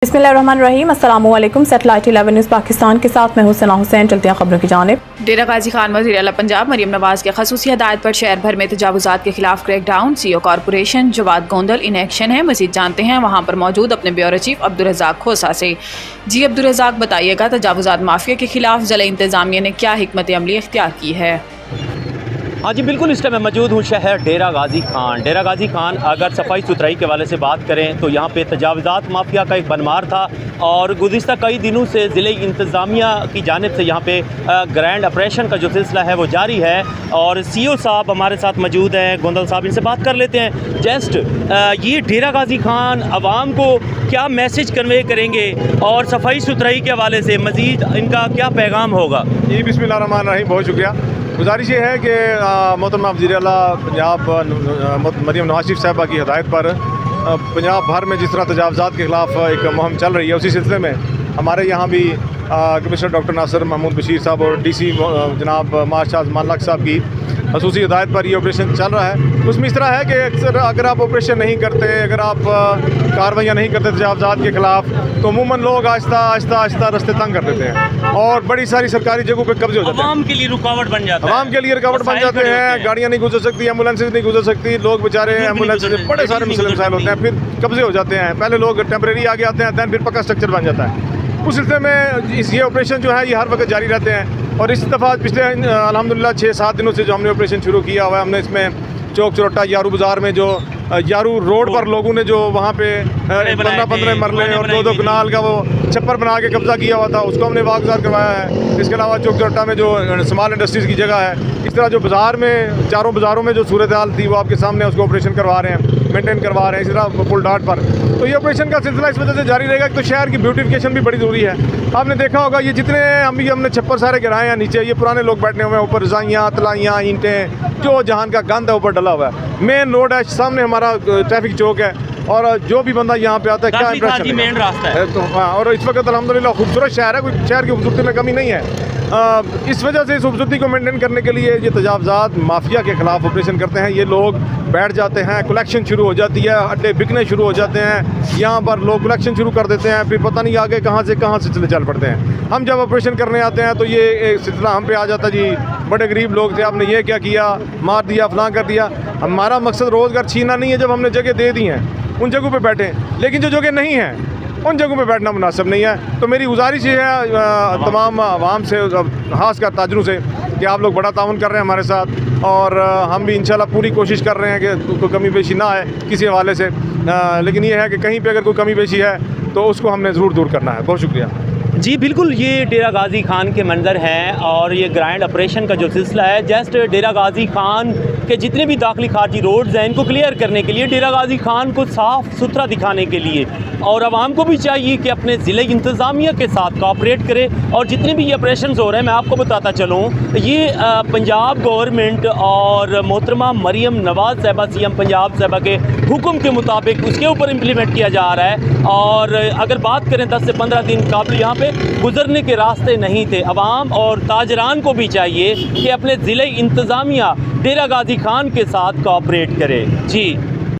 बिस्मिल्लाहिर्रहमानिर्रहीम। अस्सलामुअलैकुम। Satellite 11 news Pakistan के साथ मैं हूं सना हुसैन। चलते हैं खबरों की जानिब। डेरा गाजी खान वज़ीर आला पंजाब मरियम नवाज़ के खसूसी हदायत पर शहर भर में तजावुज़ात के खिलाफ क्रैकडाउन। CEO corporation Jawad Gondal in action है। मज़ीद जानते हैं वहाँ पर मौजूद अपने ब्यूरो चीफ अब्दुर्रज़ाक खोसा से। जी अब्दुर्रज़ाक, बताइएगा तजावुज़ात माफिया के खिलाफ ज़िला इंतज़ामिया ने क्या हिकमत अमली इख्तियार की है? हाँ जी बिल्कुल, इस टाइम मैं मौजूद हूँ शहर डेरा गाजी खान। डेरा गाजी खान अगर सफाई सुथराई के वाले से बात करें तो यहाँ पे तजावुज़ात माफिया का एक बनमार था और गुज़िश्ता कई दिनों से ज़िले इंतज़ामिया की जानिब से यहाँ पे ग्रैंड ऑपरेशन का जो सिलसिला है वो जारी है। और CEO साहब हमारे साथ मौजूद हैं, गोंदल साहब, इनसे बात कर लेते हैं। जस्ट ये डेरा गाजी खान आवाम को क्या मैसेज कन्वे करेंगे और सफाई सुथराई के हवाले से मज़ीद इनका क्या पैगाम होगा? जी बिस्मिल्लाहिर्रहमानिर्रहीम, बहुत शुक्रिया। गुजारिश ये है कि मोहतरमा वज़ीर आला पंजाब मरियम नवाज़ शरीफ साहबा की हदायत पर पंजाब भर में जिस तरह तजावुज़ात के ख़िलाफ़ एक मुहिम चल रही है, उसी सिलसिले में हमारे यहाँ भी कमिश्नर डॉक्टर नासिर महमूद बशीर साहब और DC जनाब माशाह मालक साहब की खसूसी हदायत पर ये ऑपरेशन चल रहा है। उसमें इस तरह है कि अक्सर अगर आप ऑपरेशन नहीं करते, अगर आप कार्रवाइयाँ नहीं करते तजावुज़ात के ख़िलाफ़, तो अमूमन लोग आहिस्ता आहिस्ता रास्ते तंग कर देते हैं और बड़ी सारी सरकारी जगहों पे कब्जे हो जाते हैं। आवाम के लिए रुकावट बन जाता है, आवाम के लिए रुकावट बन जाते हैं। गाड़ियाँ नहीं गुजर सकती, एम्बुलेंसेज नहीं गुजर सकती, लोग बेचारे एम्बुलेंस से बड़े सारे मसाइल होते हैं, फिर कब्जे हो जाते हैं। पहले लोग टेम्परेरी आगे आते हैं, दैन फिर पक्का स्ट्रक्चर बन जाता है। उस सिलसिले में ये ऑपरेशन जो है ये हर वक्त जारी रहते हैं। और इस दफ़ा पिछले अल्हम्दुलिल्लाह 6-7 दिनों से जो हमने ऑपरेशन शुरू किया हुआ है, हमने इसमें चौक चौराटा यारू बाज़ार में जो यारू रोड पर लोगों ने जो वहाँ पे 15 मरले और 2 कनाल का वो छप्पर बना के कब्जा किया हुआ था, उसको हमने वागुजार करवाया है। इसके अलावा चौक चौराटा में जो स्मॉल इंडस्ट्रीज़ की जगह है, इस तरह जो बाज़ार में चारों बाज़ारों में जो सूरत हाल थी वो आपके सामने उसको ऑपरेशन करवा रहे हैं, मेंटेन करवा रहे हैं। इसी तरह पुल डाट पर तो ये ऑपरेशन का सिलसिला इस वजह से जारी रहेगा कि तो शहर की ब्यूटिफिकेशन भी बड़ी ज़रूरी है। आपने देखा होगा ये जितने हमने छप्पर सारे गिराए हैं नीचे, ये पुराने लोग बैठने हुए हैं, ऊपर रज़ाइयाँ, तलाइयाँ, ईंटें, जो जहान का गंद है ऊपर डला हुआ है। मेन रोड है, सामने हमारा ट्रैफिक चौक है और जो भी बंदा यहाँ पे आता है क्या इंप्रेशन मेन रास्ता है। तो हाँ, और इस वक्त अल्हम्दुलिल्लाह खूबसूरत शहर है, कोई शहर की खूबसूरती में कमी नहीं है। इस वजह से इस खूबसूरती को मेंटेन करने के लिए ये तजावुज़ात माफिया के ख़िलाफ़ ऑपरेशन करते हैं। ये लोग बैठ जाते हैं, कलेक्शन शुरू हो जाती है, अड्डे बिकने शुरू हो जाते हैं, यहाँ पर लोग कलेक्शन शुरू कर देते हैं, फिर पता नहीं आगे कहाँ से चल पड़ते हैं। हम जब ऑपरेशन करने आते हैं तो ये एक सिलसिला हम पे आ जाता, जी बड़े गरीब लोग थे, आपने ये क्या किया, मार दिया, फलां कर दिया। हमारा मकसद रोज़गार छीनना नहीं है। जब हमने जगह दे दी हैं उन जगहों पे बैठे, लेकिन जो जगह नहीं है उन जगहों पे बैठना मुनासिब नहीं है। तो मेरी गुजारिश ये है तमाम आवाम से, ख़ासकर ताजरों से, कि आप लोग बड़ा ताउन कर रहे हैं हमारे साथ और हम भी इंशाल्लाह पूरी कोशिश कर रहे हैं कि कोई कमी पेशी ना आए किसी हवाले से। लेकिन ये है कि कहीं पे अगर कोई कमी पेशी है तो उसको हमने ज़रूर दूर करना है। बहुत शुक्रिया। जी बिल्कुल, ये डेरा गाजी खान के मंजर हैं और ये ग्रैंड ऑपरेशन का जो सिलसिला है, जस्ट डेरा गाजी खान के जितने भी दाखिली खारजी रोड्स हैं इनको क्लियर करने के लिए, डेरा गाजी खान को साफ़ सुथरा दिखाने के लिए, और आवाम को भी चाहिए कि अपने ज़िले इंतज़ामिया के साथ कोऑपरेट करे। और जितने भी ये ऑपरेशन हो रहे हैं, मैं आपको बताता चलूँ, ये पंजाब गवर्नमेंट और मोहतरमा मरियम नवाज़ साहबा CM पंजाब साहबा के हुक्म के मुताबिक उसके ऊपर इम्प्लीमेंट किया जा रहा है। और अगर बात करें 10 से 15 दिन काबिल यहाँ पे गुजरने के रास्ते नहीं थे। अवाम और ताजरान को भी चाहिए कि अपने ज़िले इंतज़ामिया डेरा गाजी खान के साथ कोऑपरेट करे। जी।